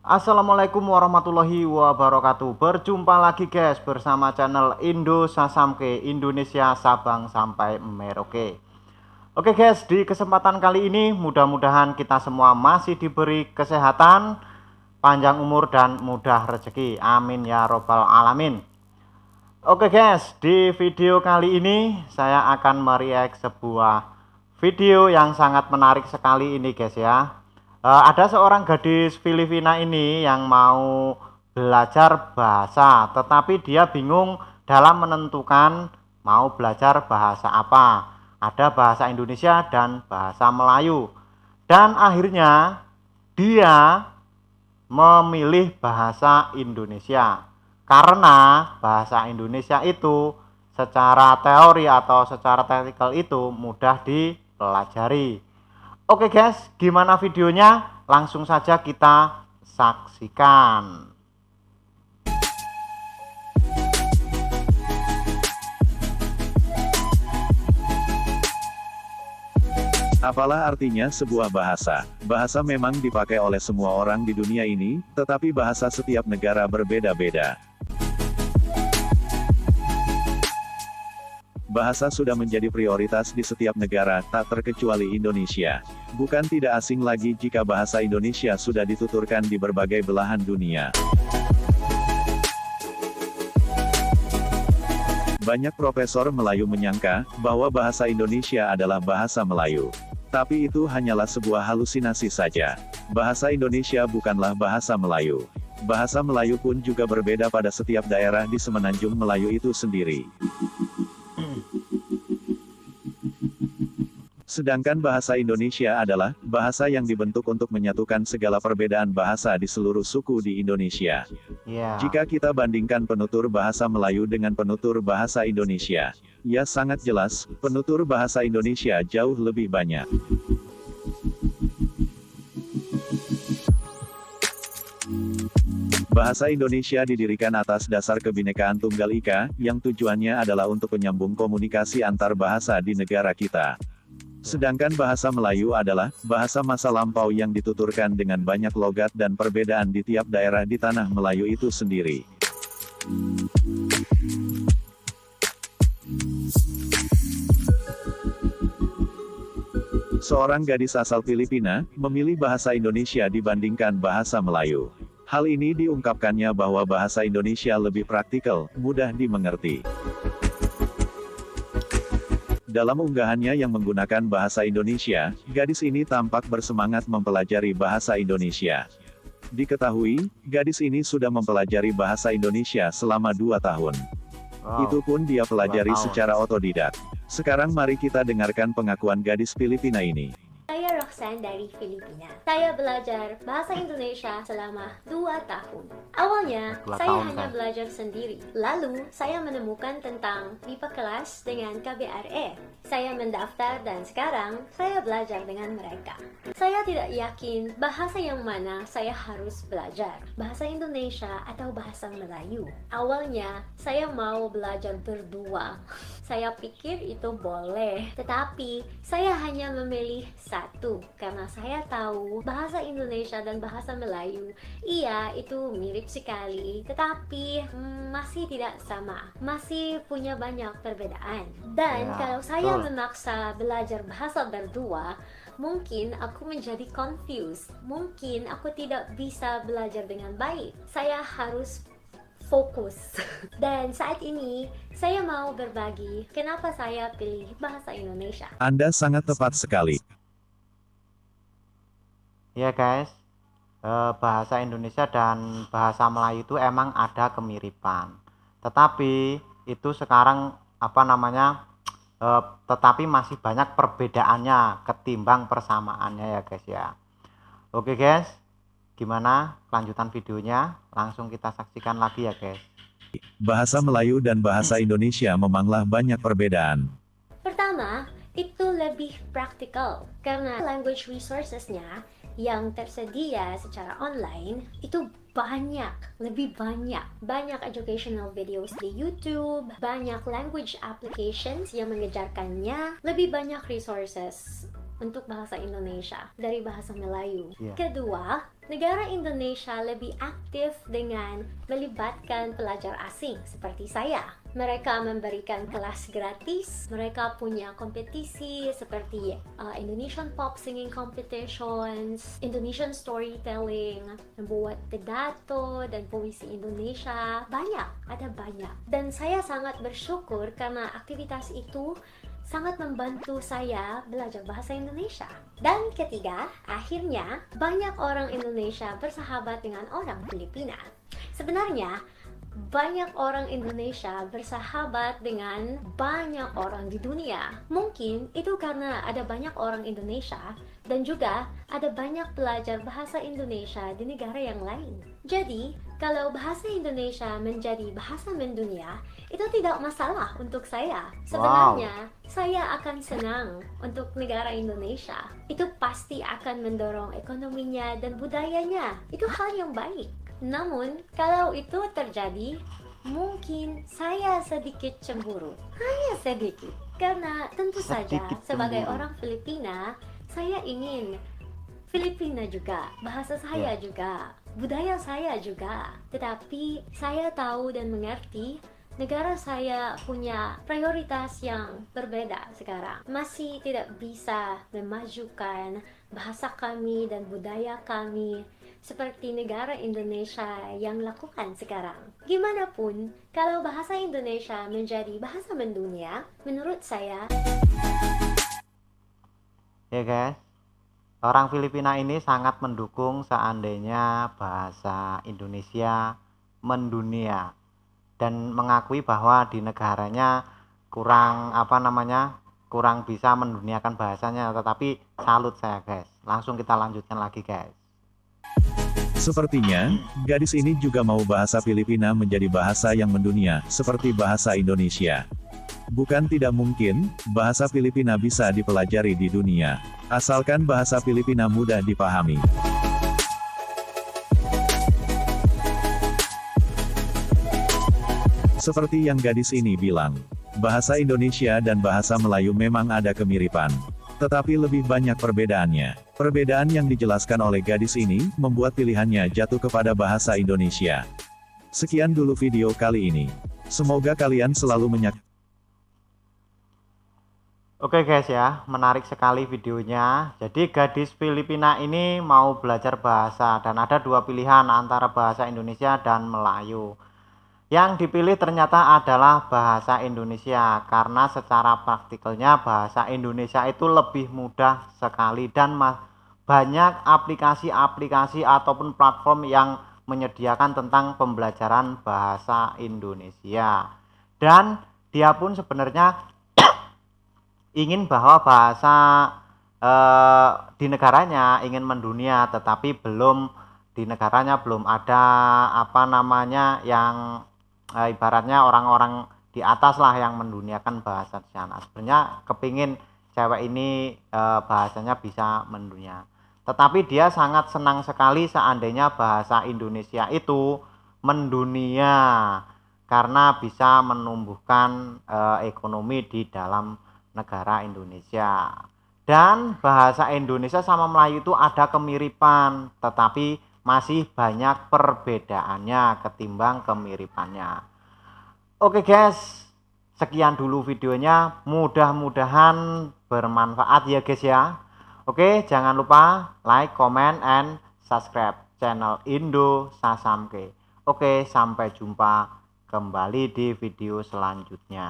Assalamualaikum warahmatullahi wabarakatuh. Berjumpa lagi guys bersama channel Indo Sasamke Indonesia Sabang sampai Merauke. Oke guys, di kesempatan kali ini mudah-mudahan kita semua masih diberi kesehatan, panjang umur dan mudah rezeki. Amin ya robbal alamin. Oke guys, di video kali ini saya akan mereact sebuah video yang sangat menarik sekali ini guys ya. Ada seorang gadis Filipina ini yang mau belajar bahasa, tetapi dia bingung dalam menentukan mau belajar bahasa apa. Ada bahasa Indonesia dan bahasa Melayu. Dan akhirnya dia memilih bahasa Indonesia karena bahasa Indonesia itu secara teori atau secara teknikal itu mudah dipelajari. Oke guys, gimana videonya? Langsung saja kita saksikan. Apalah artinya sebuah bahasa? Bahasa memang dipakai oleh semua orang di dunia ini, tetapi bahasa setiap negara berbeda-beda. Bahasa sudah menjadi prioritas di setiap negara, tak terkecuali Indonesia. Bukan tidak asing lagi jika bahasa Indonesia sudah dituturkan di berbagai belahan dunia. Banyak profesor Melayu menyangka bahwa bahasa Indonesia adalah bahasa Melayu. Tapi itu hanyalah sebuah halusinasi saja. Bahasa Indonesia bukanlah bahasa Melayu. Bahasa Melayu pun juga berbeda pada setiap daerah di Semenanjung Melayu itu sendiri. Sedangkan bahasa Indonesia adalah bahasa yang dibentuk untuk menyatukan segala perbedaan bahasa di seluruh suku di Indonesia. Jika kita bandingkan penutur bahasa Melayu dengan penutur bahasa Indonesia, ya sangat jelas, penutur bahasa Indonesia jauh lebih banyak. Bahasa Indonesia didirikan atas dasar Kebinekaan Tunggal Ika, yang tujuannya adalah untuk penyambung komunikasi antar bahasa di negara kita. Sedangkan bahasa Melayu adalah bahasa masa lampau yang dituturkan dengan banyak logat dan perbedaan di tiap daerah di tanah Melayu itu sendiri. Seorang gadis asal Filipina memilih bahasa Indonesia dibandingkan bahasa Melayu. Hal ini diungkapkannya bahwa bahasa Indonesia lebih praktikal, mudah dimengerti. Dalam unggahannya yang menggunakan bahasa Indonesia, gadis ini tampak bersemangat mempelajari bahasa Indonesia. Diketahui, gadis ini sudah mempelajari bahasa Indonesia selama 2 tahun. Itu pun dia pelajari secara otodidak. Sekarang mari kita dengarkan pengakuan gadis Filipina ini. Saya Roxanne dari Filipina. Saya belajar bahasa Indonesia selama 2 tahun. Awalnya, saya hanya belajar sendiri. Lalu, saya menemukan tentang MIPA kelas dengan KBRE. Saya mendaftar dan sekarang, saya belajar dengan mereka. Saya tidak yakin bahasa yang mana saya harus belajar. Bahasa Indonesia atau bahasa Melayu. Awalnya, saya mau belajar berdua. Saya pikir itu boleh. Tetapi, saya hanya memilih satu, karena saya tahu bahasa Indonesia dan bahasa Melayu, iya itu mirip sekali, tetapi masih tidak sama, masih punya banyak perbedaan. Dan kalau saya memaksa belajar bahasa berdua, mungkin aku menjadi confused, mungkin aku tidak bisa belajar dengan baik. Saya harus fokus. Dan saat ini, saya mau berbagi kenapa saya pilih bahasa Indonesia. Anda sangat tepat sekali. Ya guys, bahasa Indonesia dan bahasa Melayu itu emang ada kemiripan. Tetapi itu sekarang tetapi masih banyak perbedaannya ketimbang persamaannya ya guys ya. Oke guys, gimana kelanjutan videonya? Langsung kita saksikan lagi ya guys. Bahasa Melayu dan bahasa Indonesia memanglah banyak perbedaan. Pertama, itu lebih praktikal karena language resourcesnya yang tersedia secara online itu banyak, lebih banyak. Banyak educational videos di YouTube, banyak language applications yang mengejarkannya, lebih banyak resources untuk bahasa Indonesia dari bahasa Melayu. Kedua, negara Indonesia lebih aktif dengan melibatkan pelajar asing seperti saya. Mereka memberikan kelas gratis, mereka punya kompetisi seperti Indonesian Pop Singing Competitions, Indonesian Storytelling, membuat pidato dan puisi Indonesia, ada banyak. Dan saya sangat bersyukur karena aktivitas itu sangat membantu saya belajar bahasa Indonesia. Dan ketiga, akhirnya banyak orang Indonesia bersahabat dengan orang Filipina. Sebenarnya, banyak orang Indonesia bersahabat dengan banyak orang di dunia. Mungkin itu karena ada banyak orang Indonesia dan juga ada banyak pelajar bahasa Indonesia di negara yang lain. Jadi, kalau bahasa Indonesia menjadi bahasa mendunia, itu tidak masalah untuk saya. Sebenarnya, saya akan senang untuk negara Indonesia. Itu pasti akan mendorong ekonominya dan budayanya. Itu hal yang baik. Namun, kalau itu terjadi, mungkin saya sedikit cemburu. Hanya sedikit. Karena tentu saja, sebagai orang Filipina, saya ingin Filipina juga, bahasa saya juga, budaya saya juga. Tetapi saya tahu dan mengerti negara saya punya prioritas yang berbeda sekarang. Masih tidak bisa memajukan bahasa kami dan budaya kami seperti negara Indonesia yang lakukan sekarang. Gimana pun, kalau bahasa Indonesia menjadi bahasa mendunia, menurut saya, ya guys, orang Filipina ini sangat mendukung seandainya bahasa Indonesia mendunia dan mengakui bahwa di negaranya kurang kurang bisa menduniakan bahasanya. Tetapi salut saya guys. Langsung kita lanjutkan lagi guys. Sepertinya, gadis ini juga mau bahasa Filipina menjadi bahasa yang mendunia, seperti bahasa Indonesia. Bukan tidak mungkin, bahasa Filipina bisa dipelajari di dunia, asalkan bahasa Filipina mudah dipahami. Seperti yang gadis ini bilang, bahasa Indonesia dan bahasa Melayu memang ada kemiripan, tetapi lebih banyak perbedaannya. Perbedaan yang dijelaskan oleh gadis ini, membuat pilihannya jatuh kepada bahasa Indonesia. Sekian dulu video kali ini. Semoga kalian selalu menyaksikan. Oke guys ya, menarik sekali videonya. Jadi gadis Filipina ini mau belajar bahasa dan ada dua pilihan antara bahasa Indonesia dan Melayu. Yang dipilih ternyata adalah bahasa Indonesia karena secara praktikalnya bahasa Indonesia itu lebih mudah sekali dan banyak aplikasi-aplikasi ataupun platform yang menyediakan tentang pembelajaran bahasa Indonesia. Dan dia pun sebenarnya ingin bahwa bahasa di negaranya ingin mendunia, tetapi di negaranya belum ada yang ibaratnya orang-orang di atas lah yang menduniakan bahasa di sana. Sebenarnya kepingin cewek ini bahasanya bisa mendunia, tetapi dia sangat senang sekali seandainya bahasa Indonesia itu mendunia karena bisa menumbuhkan ekonomi di dalam negara Indonesia. Dan bahasa Indonesia sama Melayu itu ada kemiripan, tetapi masih banyak perbedaannya ketimbang kemiripannya. Oke guys, sekian dulu videonya, mudah-mudahan bermanfaat ya guys ya. Oke, jangan lupa like, comment, and subscribe channel Indo Sasamke. Oke, sampai jumpa kembali di video selanjutnya.